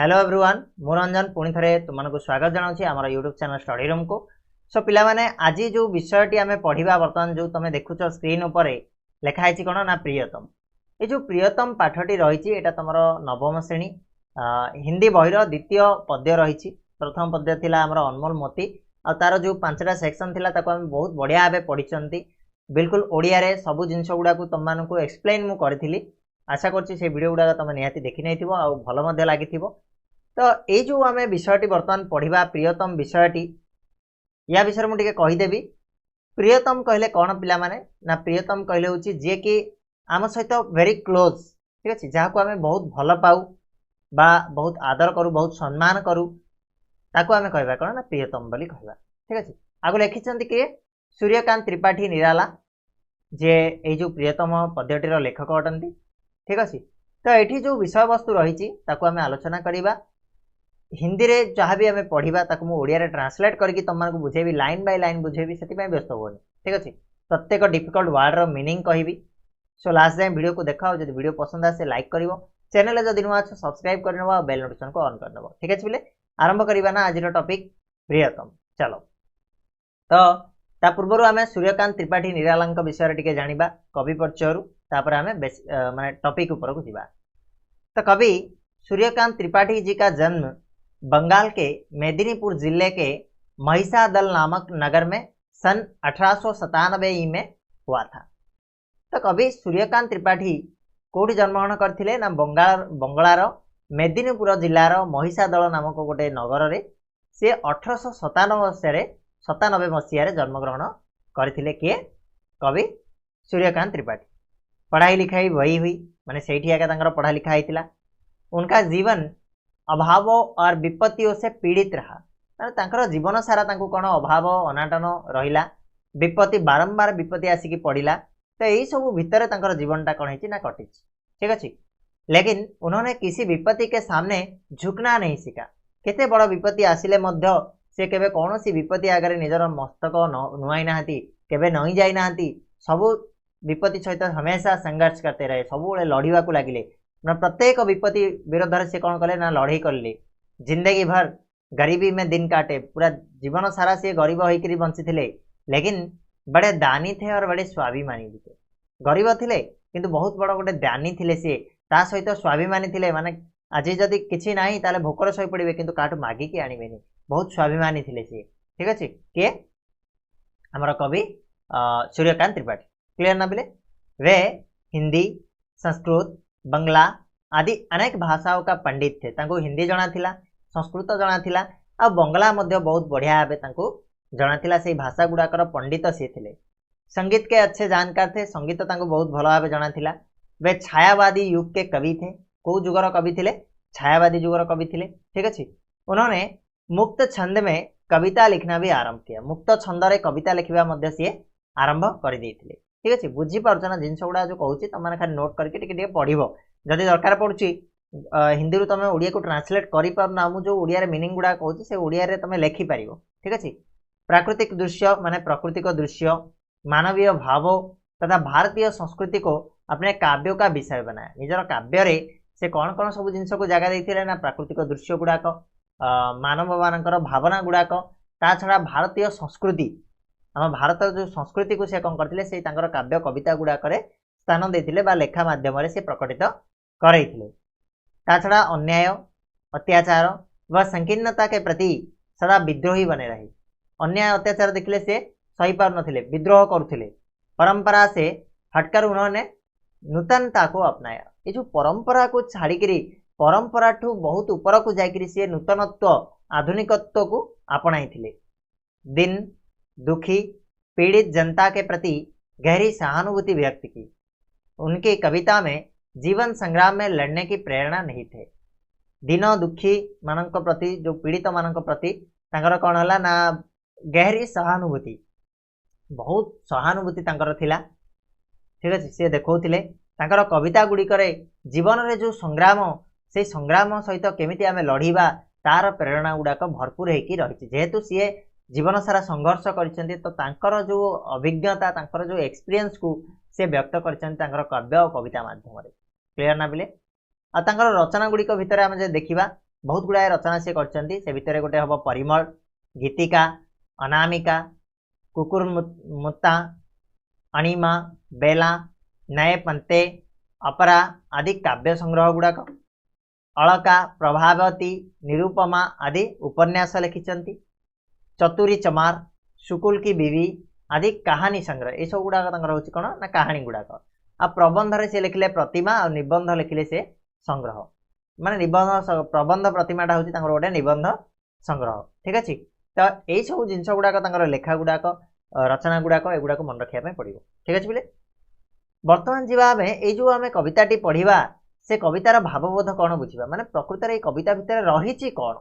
Hello everyone मु रंजन पुणी थे तुमको स्वागत जनाऊँ आम यूट्यूब चैनल स्टडी रूम को। सो पिला माने आज जो विषयटी आम पढ़ा बर्तमान जो तुम देखुच स्क्रीन उपर लिखाई कौन ना प्रियतम। ये जो प्रियतम पाठटी रही तुम नवम श्रेणी हिंदी बहिर द्वितीय पद्य रही। प्रथम पद्य थी आमर अनमोल मोती आ तार जो 5टा सेक्शन थी बहुत बढ़िया भाव पढ़ी बिल्कुल ओडिया रे सबू जिनस गुड़ा तुमको एक्सप्लेन मु करी। आशा करछि से वीडियो गुड़ा तुम निहाती देखि नै थिबो आ भलो मध्ये लागिथिबो। तो ये जो आम विषयटी बर्तमान पढ़ा प्रियतम विषयटी या विषय मुझे टिके कहीदेवी। प्रियतम कहले कौन पिला माने ना प्रियतम कहले होची जे कि आम सहित वेरी क्लोज ठीक अच्छे जहाँ को आम बहुत भल पाऊ बा बहुत आदर करूँ बहुत सम्मान करूँ ताको आम कहवा कौन ना प्रियतम बोली कहवा ठीक अच्छे। आगु लिखिं किए सूर्यकांत त्रिपाठी निराला जे ये जो प्रियतम पद्यटीर लेखक अटंती ठीक अच्छे। तो ये जो विषय वस्तु रही आम आलोचना करवा हिंदी रे जहाँ भी आम पढ़ा ताकू मुझे ओडिया रे ट्रांसलेट करके तुमको बुझेबी लाइन बाय लाइन बुझेबी से व्यस्त होनी ठीक अच्छे। प्रत्येक डिफिकल्ट वर्ड रो मीनिंग कहबी। सो लास्ट टाइम वीडियो को देखा जब वीडियो पसंद आसे लाइक कर चैनल जब नुआ अच्छे सब्सक्राइब कर और बेल नोटिफिकेशन को ऑन कर नब ठीक अच्छे। बोले आरंभ करवा ना आज टॉपिक प्रियतम चलो। तो ता पूर्व आम सूर्यकांत त्रिपाठी निराला विषय टिके जानिबा कवि परिचय तापर आम माने टॉपिक ऊपर को जीवा। तो कवि सूर्यकांत त्रिपाठी जी का जन्म बंगाल के मेदिनीपुर जिले के महिषादल नामक नगर में सन 1897 में हुआ था। तो कवि सूर्यकांत त्रिपाठी कोठी जन्मग्रहण करथिले ना बंगाल मेदिनीपुर जिलार महिषादल नामक गोटे नगर रे से 1897 मसीह जन्मग्रहण करथिले किए कवि सूर्यकांत त्रिपाठी। पढ़ाई लिखाई वही हुई माने सेठी आगे पढ़ा लिखा होता। उनका जीवन अभाव और विपत्तियों से पीड़ित रहा माने जीवन सारा कौन अभाव अनाटन रहिला विपत्ति बारंबार विपत्ति आसिकी पड़िला। तो यही सब भितर जीवनटा कौन है कटी ठीक अच्छे। लेकिन उन्होंने किसी विपत्ति के सामने झुकना नहीं सीखा। केते बड़ विपत्ति आसिले मध्य से केबे कौन सी विपत्ति आगे निजर मस्तक नुआई नाहांती केबे नई जाई नाहांती सबू विपत्ति सहित हमेशा संघर्ष करते रहे सब लड़वा को लगिले। प्रत्येक विपत्ति विरोध से कौन कले ना लड़ाई करले। जिंदगी भर गरीबी में दिन काटे पूरा जीवन सारा से गरीब होकर बंची थे लेकिन बड़े दानी थे और बड़े स्वाभिमानी भी थे। गरीब थे किंतु बहुत बड़ गोटे दानी थे सी ता सहित स्वाभिमानी थे माने आज जदि किसी ना ताले भोकर शई पड़े किंतु काठू मागिकी आणवेनि बहुत स्वाभिमानी थे सी ठीक अच्छे। किए आमर कवि सूर्यकांत त्रिपाठी क्लियर ना बोले। वे हिंदी संस्कृत बंगला आदि अनेक भाषाओं का पंडित थे। तांको हिंदी जना थिला संस्कृत जना थिला आ बंगला मध्य बहुत बढ़िया भावे तांको जना थिला से भाषा गुड़ाकर पंडित सी थे। संगीत के अच्छे जानकार थे संगीत तांको बहुत भल भाव जना थिला। वे छायावादी युग के कवि थे। कौ जुगर कवि थे छायावादी जुगर कवि थे ठीक अच्छे। उन्होंने मुक्त छंद में कविता लिखना भी आरंभ किया। मुक्त छंद रे कविता लिखा मध्य सी आरंभ कर देते ठीक अच्छे। बुझीपार ना जिनस गुड़ा जो कहूँ तुमने खाली नोट करके पढ़ जदि दरकार पड़ुची हिंदी रू तुम ओडिया को ट्रांसलेट करना मुझे जो ओडिया मीनिंग गुड़ा कहूँ से ओडिया रे तुम लिखिपार ठीक अच्छे। प्राकृतिक दृश्य माने प्राकृतिक दृश्य मानवीय भाव तथा भारतीय संस्कृति को अपने काव्यों का विषय बनाया। निजर काव्य रे से कौन कौन सब जिनस को जगह देते ना प्राकृतिक दृश्य गुड़ाक मानव मानकर भावना गुड़ाक ता छड़ा भारतीय संस्कृति आम भारत जो संस्कृति को से कौन करते से काव्य कविता गुड़ाक स्थान देते बा लेखा माध्यम से प्रकटित करते। ता छड़ा अन्याय अत्याचार व संकीर्णता के प्रति सदा विद्रोही बने रहे। अन्याय अत्याचार देखले से सही पार नथिले विद्रोह करुथिले। परंपरा से हटकर उन्होंने नूतनता को अपनाया। ये जो परंपरा को छाड़िकी परंपरा ठू बहुत ऊपर को जाकर सी नूतनत्व आधुनिकत्व को अपनाई थे। दिन दुखी पीड़ित जनता के प्रति गहरी सहानुभूति व्यक्त की। उनकी कविता में जीवन संग्राम में लड़ने की प्रेरणा नहीं थे। दिनो दुखी मानक प्रति जो पीड़ित मानक प्रति तांकर कौन है ना गहरी सहानुभूति बहुत सहानुभूति तांकर थिला ठीक अच्छे। सी देखौथिले तांकर कविता गुड़िकर जीवन रे जो संग्राम से संग्राम सहित केमिति आमे लड़ीबा तार प्रेरणा गुड़ाक भरपूर होगी रही। जेहेतु सी जीवन सारा संघर्ष करछन्ती तो तांकर जो अभिज्ञता तांकर जो एक्सपीरियंस को से व्यक्त कर काव्य और कविता माध्यम क्लियर ना बोले। आ रचना गुड़िक भितर आम देखा बहुत गुड़ाए रचना से करछंती से भितर गोटे हबो परिमल गीतिका अनामिका कुकुर मुत्ता अणिमा बेला नए पंते अपरा आदि काव्य संग्रह गुड़ाक अलका प्रभावती निरूपमा आदि उपन्यास लिखिछंती चतुरी चमार शुकुल की बीवी आदि कहानी संग्रह ये सब गुड़ाक हूँ कौन ना कहानी गुड़ाक आ प्रबंध से लिखिले प्रतिमा और निबंध लिखिले से संग्रह माने निबंध प्रबंध प्रतिमाटा हूँ गोटे निबंध संग्रह ठीक अच्छे तो यही सब जिन गुड़ाक लेखा गुड़ाक रचना गुड़ाक एगुड़ाक मन रखा पड़ो ठीक अच्छे बोले बर्तमान जीवा आम जो आम कविताटी पढ़ा से कवितार भावबोध कौन बुझा माने प्रकृत कविता भितर रही कौन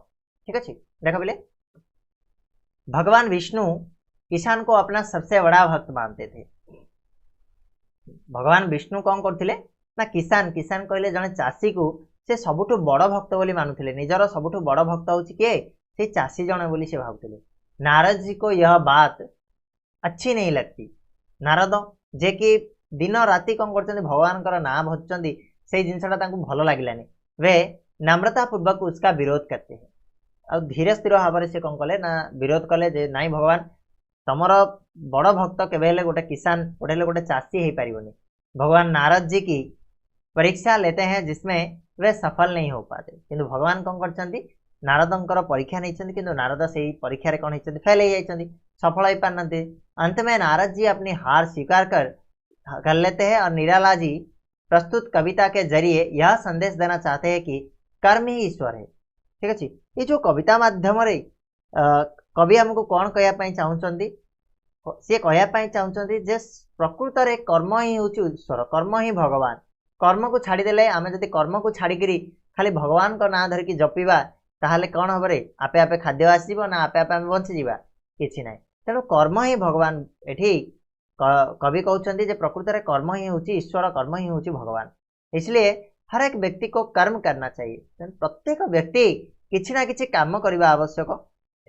ठीक अच्छे देख बोले भगवान विष्णु किसान को अपना सबसे बड़ा भक्त मानते थे भगवान विष्णु कौन करथिले ना किसान किसान कहले जने चाषी को से सबुठु बड़ भक्त बोली मानुथिले निजर सबुठु बड़ भक्त होची के से चाषी जने बोली से भावथिले नारद जी को यह बात अच्छी नहीं लगती नारद जे कि दिन राति कौन करछन्ती भगवान कर नाम भजछन्ती से जिनसटा तांकु भलो लागिलानी वे नम्रता पूर्वक उसका विरोध करते हैं और धीरे स्थिर भाव से कौन कले ना विरोध कले जे नाई भगवान तमर बड़ भक्त केबे गोटे किसान गोटे चाषी हो पारिबनी भगवान नारद जी की परीक्षा लेते हैं जिसमें वे सफल नहीं हो पाते किंतु भगवान कौन करछन्ती नारदंकर परीक्षा नहीं किंतु नारद से परीक्षा कौन होती फेल हो जाती सफल हो पारना अंत में नारद जी अपनी हार स्वीकार कर लेते हैं और निराला जी प्रस्तुत कविता के जरिए यह संदेश देना चाहते हैं कि कर्म ही ईश्वर है ठीक अच्छे ये जो कविता माध्यम कवि हमको कौन कहवाई चाहते सी कहवाई चाहते जे प्रकृत रे कर्म ही हूँ ईश्वर कर्म ही भगवान कर्म को छाड़देले आम जब कर्म को छाड़ी खाली भगवान का ना धरिकी जपिबा ताहले कौन हम रे आपे आपे खाद्य आसो ना आपे आपे आम बंचीजा कि ना तेणु कर्म ही भगवान एठी कवि कहते जे प्रकृत रे कर्म ही हूँ ईश्वर कर्म ही हूँ भगवान इसलिए हर एक व्यक्ति को कर्म करना चाहिए प्रत्येक व्यक्ति किसी ना किसी काम करने आवश्यक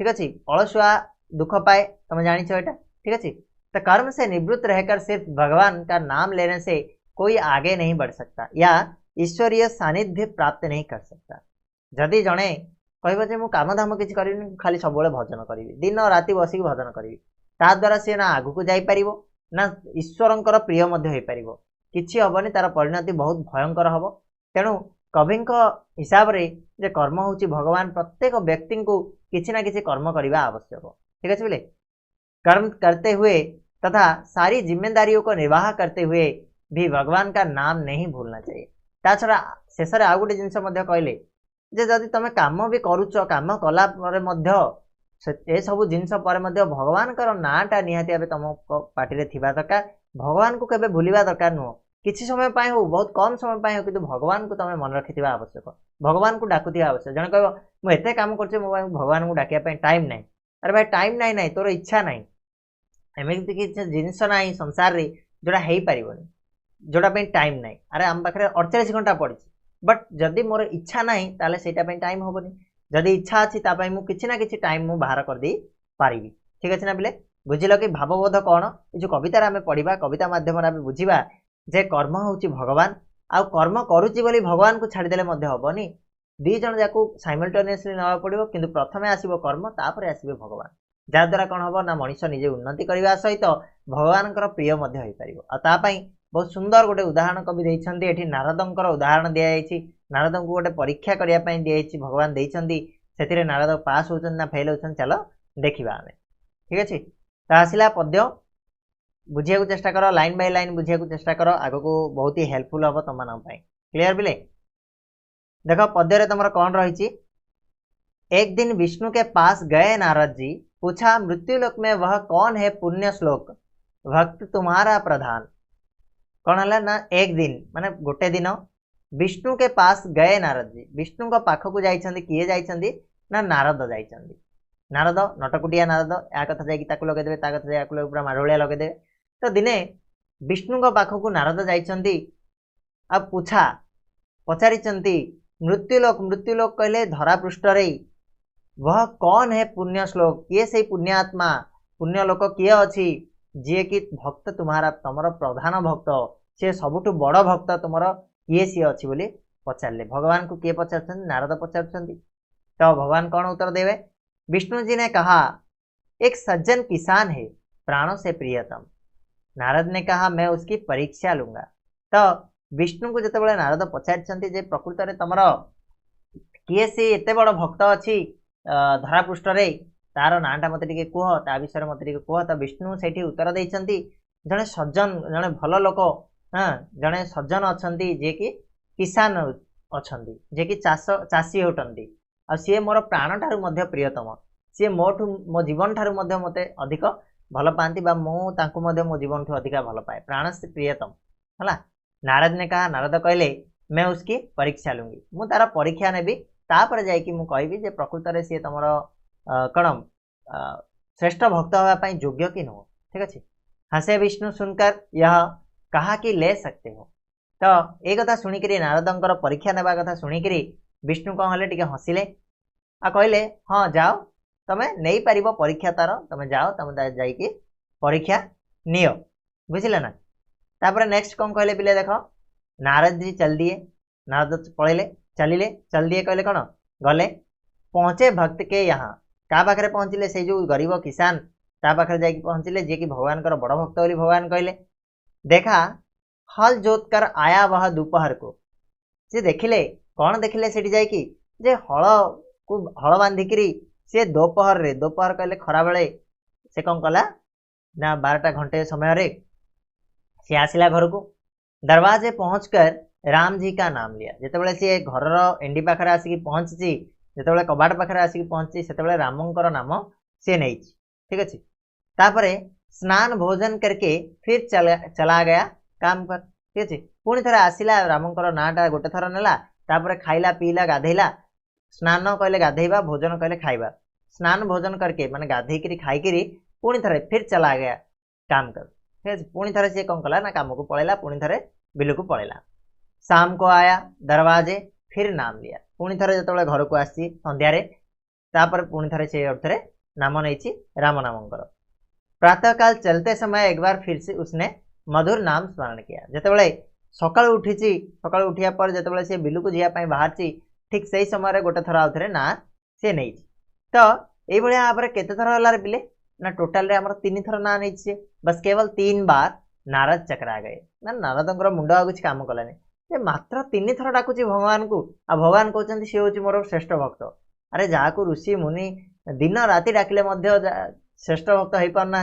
ठीक अच्छे अलसुआ दुख पाए तुम जानी यहाँ ठीक अच्छे तो कर्म से निवृत्त रहकर सिर्फ भगवान का नाम लेने से कोई आगे नहीं बढ़ सकता या ईश्वरीय सानिध्य प्राप्त नहीं कर सकता जदि जड़े कह मुझे काम धाम किसी करी खाली सब भजन करी दिन राति बसिक भजन करी ता द्वारा सी ना आगु को जापर ना ईश्वरंकर प्रिय किसी हेनी तार परिणति बहुत भयंकर हम तेणु कवि हिसाब से जे कर्म हूँ भगवान प्रत्येक व्यक्ति को किसी ना किसी कर्म करने आवश्यक ठीक है बोले कर्म करते हुए तथा सारी जिम्मेदारियों को निर्वाह करते हुए भी भगवान का नाम नहीं भूलना चाहिए ता छड़ा शेष आउ गोटे जिनस कहले जे जदि तुम काम भी करुच काम कला ये सब जिनस भगवान नाटा निहाती भाव तुम पार्टी थिबा दरकार भगवान को केबे भूलिबा दरकार नुह किसी समय पाए हो बहुत कम समय पाए हो कि भगवान को तुम मन रखि आवश्यक भगवान को डाकुवा आवश्यक जन कह मुझे काम कर भगवान को डाकिया टाइम ना अरे भाई टाइम नाई ना तोर इच्छा ना एमती किसी जिनस ना संसार रे जोड़ा हो पारन जोटा टाइम ना अरे आम पाखे 48 घंटा पड़ी बट जदि मोर इच्छा ना ताले सेटा टाइम हेनी जदि इच्छा अच्छी किसी ना कि टाइम मुझे बाहर कर दे पारि ठीक अच्छे ना बोले बुझिल कि भावबोध कौन जो कवितार आम पढ़ा कविता मध्यम बुझा जे कर्म हूँ भगवान आउ कर्म करुच्ची बोली भगवान को छाड़देले हेनी दी जन जाकू साइमल्टेनियसली ना पड़ो कि प्रथमे आसो कर्म तापर आसबे भगवान जहाद्वारा कौन हम ना मनीष निजे उन्नति करने सहित भगवान प्रिय आपाई बहुत सुंदर गोटे उदाहरण कवि देती नारदंकर उदाहरण दिखाई नारद को गोटे परीक्षा करने दिखाई भगवान से नारद पास होती ना फेल होती चलो देखा आम ठीक अच्छे तो आसला पद्य बुझे चेष्टा कर लाइन बाय लाइन बुझे चेष्टा कर आग को बहुत ही हेल्पफुल हम तुम मान क्लियर बिले देख पद्य तुम कौन रही एक दिन विष्णु के पास गए नारद जी पूछा मृत्युलोक में वह कौन है पुण्य श्लोक भक्त तुम्हारा प्रधान कौन है ना एक दिन माने गोटे दिन विष्णु के पास गए नारद जी विष्णु को पाखक जाइछन्ती किए जाइछन्ती ना नारद जाइछन्ती नारद नटकुटिया नारद या कथा जाकि लगेदेवे ता कथा या पूरा माढ़ोलिया लगेदेवे तो दिने विष्णु पाखक नारद जाइछन्ती आ पूछा पचारिछन्ती मृत्युलोक कहले धरा पृष्ठ रे वह कौन है पुण्य श्लोक किए से पुण्यात्मा पुण्यलोक किए अच्छी जी कि भक्त तुम्हारा तुमर प्रधान भक्त सी सबुठु बड़ भक्त तुमर किए सी अच्छी बोली पचारे भगवान को किए पचार नारद पचार तो भगवान कौन उत्तर देवे? विष्णु जी ने कहा एक सज्जन किसान है, प्राणों से प्रियतम। नारद ने कहा मैं उसकी परीक्षा लूंगा। तो विष्णु को जिते नारद पचारि प्रकृत में तुम किए सी एत बड़ भक्त अच्छी धरा पृष्ठ तार नाटा मत कह ता विषय मत कह। तो विष्णु से उत्तर देते जड़े सज्जन जड़े भल लोक, हाँ जड़े सज्जन अच्छा जे कि किसान अच्छा जे कि चाषी होटंती आ सी मोर प्राण ठारू प्रियतम, सी मो जीवन ठारू मत अधिक भल पाती मो जीवन ठू अधिक भल पाए, प्राण से प्रियतम है। नारद ने कहा, नारद कहले मैं उसकी परीक्षा लूंगी, मु तार परीक्षा नेबी तापर जाइकी मु कहबी जे प्रकृत में सी तुम कौन श्रेष्ठ भक्त होगापाई योग्य कि नुह। ठीक अच्छे। हसे विष्णु सुनकर यह कहा कि ले सकते हो। तो ये कथा शुणिक नारदंकर परीक्षा नेबा कथा शुणिक विष्णु कौन हेले टिके हसिले आ कहले हाँ जाओ तमें नहीं पार परीक्षा तार, तुम जाओ तुम जाइकी परीक्षा नियो, बुझिले ना। तापर नेक्स्ट कौन कहले पिले देख, नारद जी चल दिए, नारद पलैले चलिले चल दिए कहले कौन गले पहुंचे भक्त के यहाँ, क्या पाखे पहुँचले से जो गरीब किसान ता पाखे जाकि पहुँचले जे कि भगवान बड़ भक्त बोली भगवान कहले। देखा हल जोत कर आया वह दोपहर को, से देखिले कौन देखिले सेठी जाकि जे हल को हल बांधिकी सी दोपहर रे, दोपहर कहले खरा बेले से कौन कला ना 12टा घंटे समय रे सी आसिला घर को। दरवाजे पहुंचकर राम जी का नाम लिया, जितेबाला सी घर एंडी पाखे आसिक पहुंची, जितेबाला कबाट पाखे आसिक पहुंची से रामंकर नाम सी नहीं। ठीक अच्छे। तापरे स्नान भोजन करके फिर चला गया काम पर। ठीक अच्छे। पुणी थे आसला रामंकर नाटा गोटे थर नेला, तापरे खाइला पीला गाधेला, स्नान कहले गाधेबा, भोजन कहले खाइबा, स्नान भोजन करके माने गाधेकरी खाईकरी पुणी थे फिर चला गया काम कर। ठीक है। पुणी थे सी कौन कला ना काम को पलैला, पुणी थे बिल को पलैला। शाम को आया दरवाजे फिर नाम लिया, पुणी थे जो घर को आसी संध्यारे तापर पुणी थे से अर्थ नाम नहीं राम नामंकर। प्रातःकाल चलते समय एक बार फिर से उसने मधुर नाम स्मरण किया, जितेबाला सकाल उठी, सकाल उठिया पर जितेबाला सी बिलू को जीवाई बाहर ठीक से समय गोटे थर आउ थे ना सी नहीं। तो ये भाव भाव केते थर है पिले ना टोटाल रे आमर 3 थर ना नहीं सी, बस केवल 3 बार नारद चकरा गए ना, नारदंकर मुंड आ किसी काम कलानी, मात्र 3 थर डाकुची भगवान को आ भगवान कहते सी हूँ मोर श्रेष्ठ भक्त। अरे जहाँ को ऋषि मुनि दिन राति डाकिले श्रेष्ठ भक्त हो पारना,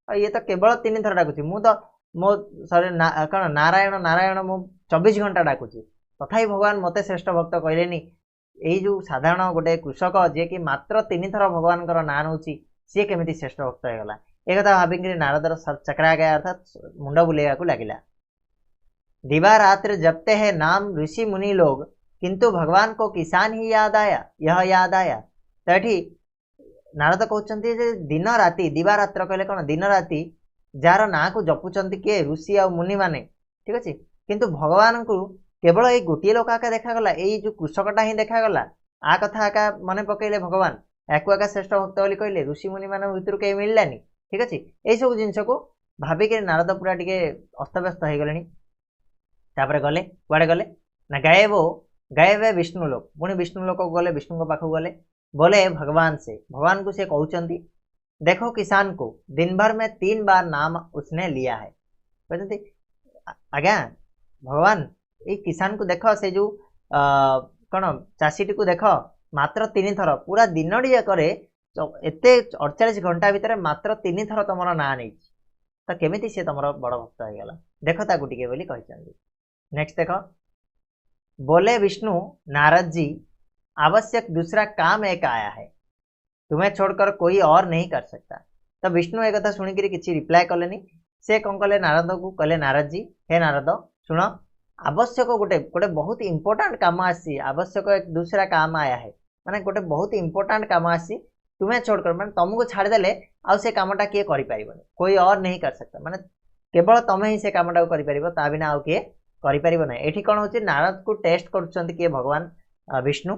ये तो केवल 3 थर डाकुची, मु तो मो सॉरी कौन नारायण नारायण मु 24 घंटा डाकुची, तथापि भगवान मते श्रेष्ठ भक्त कहलेनी। यही जो साधारण गोटे कृषक जे कि मात्र 3 थर भगवान ना नौ सी केमी श्रेष्ठ भक्त होगा, एक कथा भाविक नारदर चकरा गया अर्थात मुंड बुलेगा लगिला। दिवा रात्र जपते हैं नाम ऋषि मुनि लोग, किंतु भगवान को किसान ही याद आया, यह याद आया। तो ये नारद कहते दिन राति दिवा रात्र कहले कौन दिन राति जार ना को जपुंट किए ऋषि आ मुनि माने। ठीक अच्छे। किंतु भगवान को केवल ये गोटे लोक आका देखागला, यही जो कृषकटा ही देखागला, आ कथा आका मन पकड़े भगवान याकू आका श्रेष्ठ भक्त बोली कहले, ऋषि मुनि मान भर कहीं मिललानी। ठीक अच्छे। यही सब जिनस को भाविक नारद पूरा टे अस्तव्यस्त हो गले। तापर गले कुआड़े गले ना गए वे विष्णु लोक, पुणी विष्णु लोक गले, विष्णु पाखक गले, बोले भगवान से, भगवान को से कहते देखो किसान को दिन भर में 3 बार नाम उसने लिया है। कहते आज्ञा भगवान ये किसान को देख, से जो कौन चाषीटी को देख मात्र 3 थर पूरा दिन जाकर एत 48 घंटा भितर मात्र 3 थर तुम ना नहीं, तो केमी सी तुम बड़ भक्त होगा देख ताकू टे बोली कहते। नेक्स्ट देख, बोले विष्णु नारद जी आवश्यक दूसरा काम एक आया है, तुम्हें छोड़कर कोई और नहीं कर सकता। तो विष्णु एक कथा शुणिक किसी रिप्लाय कले, से कौन कले नारद को कहले नारद जी हे नारद शुण आवश्यक गोटे गोटे बहुत इंपोर्टाट काम आसी, आवश्यक एक दूसरा काम आया है, माने गोटे बहुत इंपोर्टाट काम आसी, तुम्हें छोड़कर माने तुमको छाड़देले आउ से कामटा किए कर पारिबनी, कोई और नहीं कर सकता, माने केवल तुम्हें ही से कामटा कर पारिबो, ता बिना आउ किए कर पारिबो नहीं। एठी कौन होची नारद को टेस्ट करछंती किए भगवान विष्णु,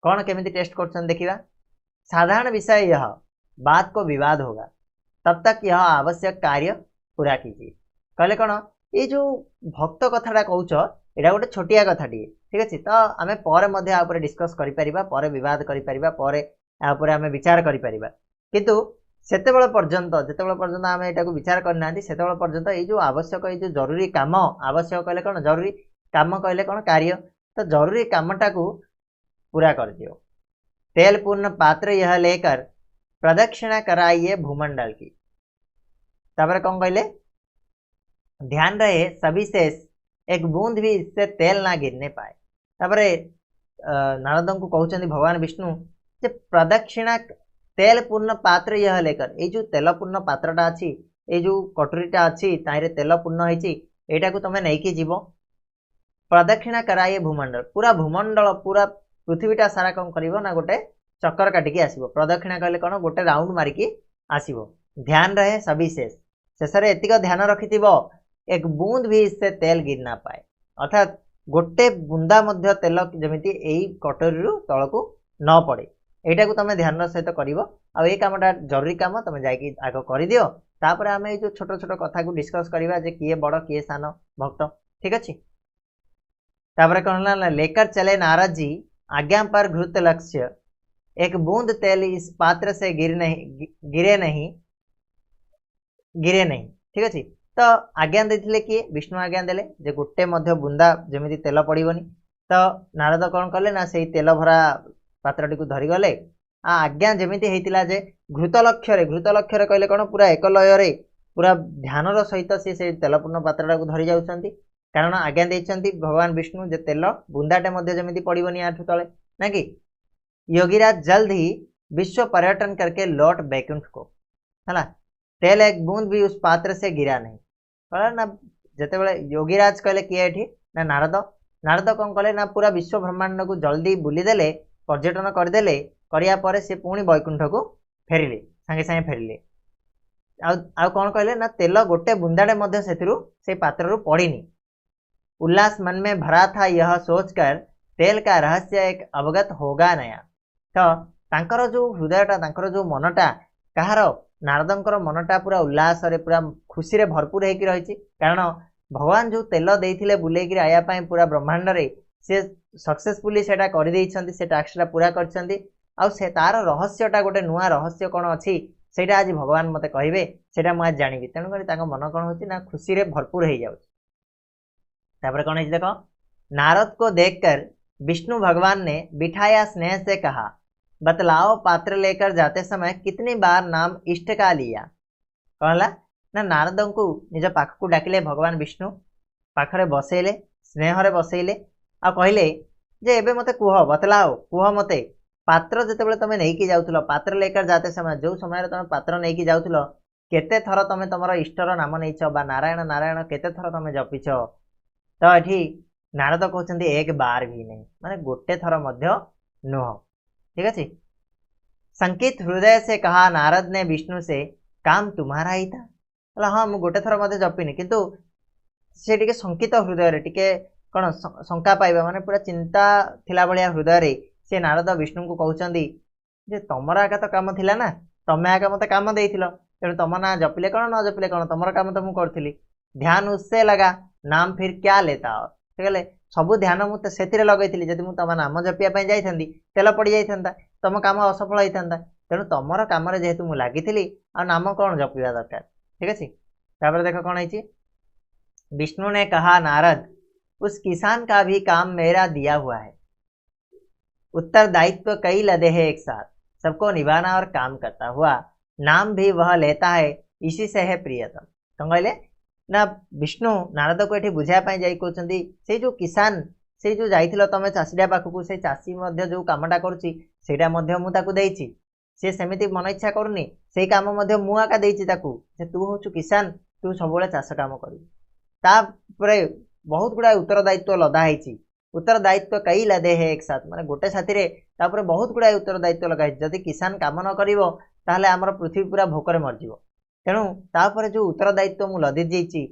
कौन केमिति टेस्ट करछंती देखिबा। साधारण विषय यह बात को विवाद होगा, तब तक यह आवश्यक कार्य पूरा कीजिए। कहले कौन ये जो भक्त कथाटा कहूच एटा गोटे छोटिया कथाटी, ठीक अच्छे। तो आम पर डिस्कस कर विवाद कर आम विचार कर किंतु सेतेबेले पर्यंत जितेबाला पर्यंत आम यहाँ विचार करना से पर्यंत ये आवश्यक ये जरूरी काम आवश्यक कहले कौन जरूरी काम कहले कौन कार्य तो जरूरी कामटा को पूरा कर दियो। तेल पूर्ण पात्र यह लेकर प्रदक्षिणा कराइए भूमंडल की। तापर कौन कहले ध्यान रहे सभी शेष एक बूंद भी इससे तेल ना गिरने पाए। तापर नारद को कहते भगवान विष्णु जे प्रदक्षिणा तेल पूर्ण पात्र यह लेकर ये जो तेल पूर्ण पात्रटा अच्छी ये जो कटोरीटा अच्छी ताहिरे तेल पूर्ण होटा को तुम नहीं जीव प्रदक्षिणा कराइए भूमंडल पूरा भूमंडल पूरा पृथ्वीटा सारा कौन कर ना गोटे चक्कर काटिकी आसो। प्रदक्षिणा कहले कौन गोटे राउंड मारिकी आसो। ध्यान रहे सभी शेष शेष एतिक ध्यान रखि एक बूंद भी इससे तेल गिर ना पाए अर्थात गोटे बुंदा मध्य तेल जमीती यही कटोरी तल को न पड़े यहाँ को तुम ध्यान सहित कर कामटा जरूरी काम तुम जाकि आग कर दियो। तापर आम ये छोट छोट कथा को डिस्कस करवा जे किए बड़ किए सान भक्त ठीक अच्छे। तापर कौन है लेकर चले नारद जी आज्ञा पर घृत लक्ष्य एक बूंद तेल इस पात्र से गिरे नहीं ठीक अच्छे। तो आज्ञा देते किए विष्णु आज्ञा देले जे गोटे मध्य बुंदा जमी तेल पड़ोनी। तो नारद कौन कले ना से तेल भरा पात्रटी को धरीगले आज्ञा जमीती होता जे घृत लक्ष्य कहले कौन पूरा एक लय पूरा ध्यानर सहित से तेलपूर्ण पात्रटा को धरी जाऊँच कारण आज्ञा देते भगवान विष्णु जे तेल बुंदाटे जमी पड़ोनी आठू तले ना कि योगीराज जल्द ही विश्व पर्यटन करके लौट बैकुंठ को है तेल एक बूंद भी उस पात्र से गिरा नहीं ना। जिते बड़े योगीराज कहले किए ये ना नारद नारद कौन कले ना पूरा विश्व ब्रह्मांड को जल्दी बुलीदेले पर्यटन करदे कर सी पुणी बैकुंठ को फेरिले सांगे सांगे फेरिले आउ कौन कहले ना तेल गोटे बुंदाटे से पात्र पड़ीनी। उल्लास मन में भरा था यह सोचकर तेल का रहस्य एक अवगत होगा नया। तो तांकर जो हृदयटा तांकर जो मनटा कहार नारदंकर मनटा पूरा उल्लास पूरा खुशी रे भरपूर होकर रही कारण भगवान जो तेल देते बुलेक आया पूरा ब्रह्मांड रे से सक्सेसफुली से टास्कटा पूरा कर तार रहस्यटा गोटे नुआ रहस्य कौन अच्छी से आज भगवान मते कहे से मुझे जानी तेणुक मन कौन हो खुशी रे भरपूर हो जाऊँ। तापर कौन है देखो नारद को देखकर विष्णु भगवान ने बिठाया स्नेह से कहा बतलाओ पात्र लेकर जाते समय कितनी बार नाम इष्ट का लिया। कौन ना नारद को निज पाख को डाकिले भगवान विष्णु पाखरे बसैले स्नेह बसैले आ कहले जे एबे मते कुह बतलाओ कुह मते पात्र जितेबाला तुम नहीं जाऊल पात्र लेकर जाते समय जो समय तुम पात्र नहीं जाऊल केते थर तुम तुम इष्टर नाम नहीं नारायण नारायण केते थर तुम जपिछ। तो ये नारद कहते एक बार भी नहीं माने गोटे थर नुह ठीक अच्छे। संकित हृदय से कहा नारद ने विष्णु से काम तुम्हारा ही था। हाँ मुझे गोटे थर जपिनी किंतु से टिके संकित हृदय टिके कौन शंका पाइबा माने पूरा चिंता थिला भलिया हृदय से नारद विष्णु को कहते जे तुमर आका तो काम थिला ना तमें आका मत काम देथिलो तेणु तुम ना जपिले कौन न जपिले कौन तुमर काम तो मुझे करी ध्यान उससे लगा नाम फिर क्या लेता और कहले सबू ध्यान मुझे से लगे जब मुझे तुम नाम जपिया जाती तेल पड़ जाता तुम काम असफल होता तेणु तुम कम जेहेतु मुझे लगी नाम कौन जपिवा दरकार ठीक अच्छे। तापर देख कौन है विष्णु ने कहा नारद उस किसान का भी काम मेरा दिया हुआ है उत्तरदायित्व कई लदे हैं एक साथ सबको निभाना और काम करता हुआ नाम भी वह लेता है इसी से है प्रियतम। तो कहले ना विष्णु नारद को ये बुझापी जा कहते से जो किसान से जो जाइल तुम चाषीटा पाखक से चाषी जो कामटा करा मुझे सी सेमती मन इच्छा करूनी से कम मुआका तू हूँ किसान तू सब चाष कम कर बहुत गुड़ा उत्तरदायित्व लदाही उत्तरदायित्व कई लदे है एक साथ माने गोटे साथी बहुत गुड़ा उत्तरदायित्व लगा जदि किसान काम न कर आमर पृथ्वी पूरा भोकर मरज तेणु तापर जो उत्तरदायित्व मुझे लदी जाइए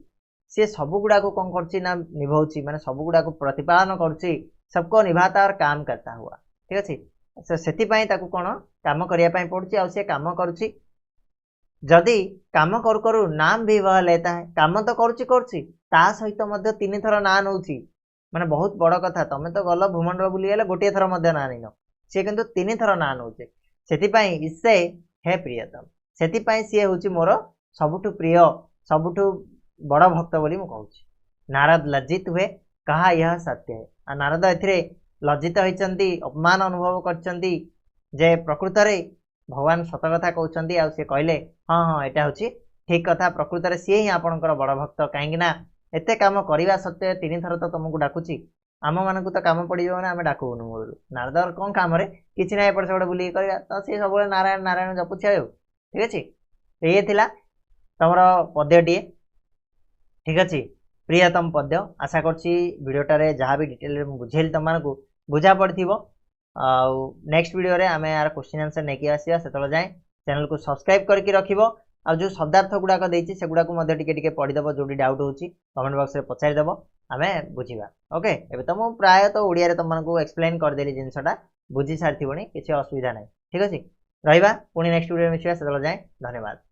सी सब गुड़ा को कौन कर निभाऊँ माने सब गुड़ा को प्रतिपालन कर सबको निभाता और काम करता हुआ ठीक अच्छे से कौन काम करने पड़ुची आ काम करुच्ची जदि काम करू करू नाम भी वह लेता है काम तो करुच्ची सहित तीन थर ना नौची माने बहुत बड़ कथा तुम तो गल भूमंडल बुलीगले गोटे थर ना नहीं सी किंतु 3 थर ना नौचे से इसे हे प्रियतम से सी हूँ मोर सबुठु प्रिय सबुठु बड़ भक्त बोली मु कहूँ। नारद लज्जित हुए कहा यह सत्य है। आ नारद ए लज्जित होती अपमान अनुभव कर प्रकृत भगवान सत कथा कहते सी कहले हाँ हाँ यहाँ हूँ ठीक कथा प्रकृत सी ही आपणकर बड़ भक्त कहीं एत कम करने सत्वे 3 थर तो तुमको डाकुची आम मानक तो कम पड़ जाए आम डाकुनु मूल नारद कौन कम कि ना एपट सेपट बुल तो सी सब नारायण नारायण जपुछे आ ठीक अच्छे। ये तुम पद्यटीए ठीक अच्छे प्रियतम पद्य आशा करोटारे जहाँ भी डिटेल बुझेली तुमको बुझा पड़ो। नेक्स्ट वीडियो रे आम यार क्वेश्चन आंसर नहीं आसा से जाए चैनल को सब्सक्राइब करके रखिबो। आ जो शब्दार्थ गुड़ाक देती से गुड़ाक टिके पढ़ीदेव जो डाउट होची कमेंट बॉक्स में पचारिदेव आम बुझा। ओके एबे तो मुझे प्राय तो ओडिया तुमको एक्सप्लेन करदेली जिनसा बुझी सारी किसी असुविधा ना ठीक अच्छे रहा पुणी नेक्स्ट वीडियो मिसा से जाए धन्यवाद।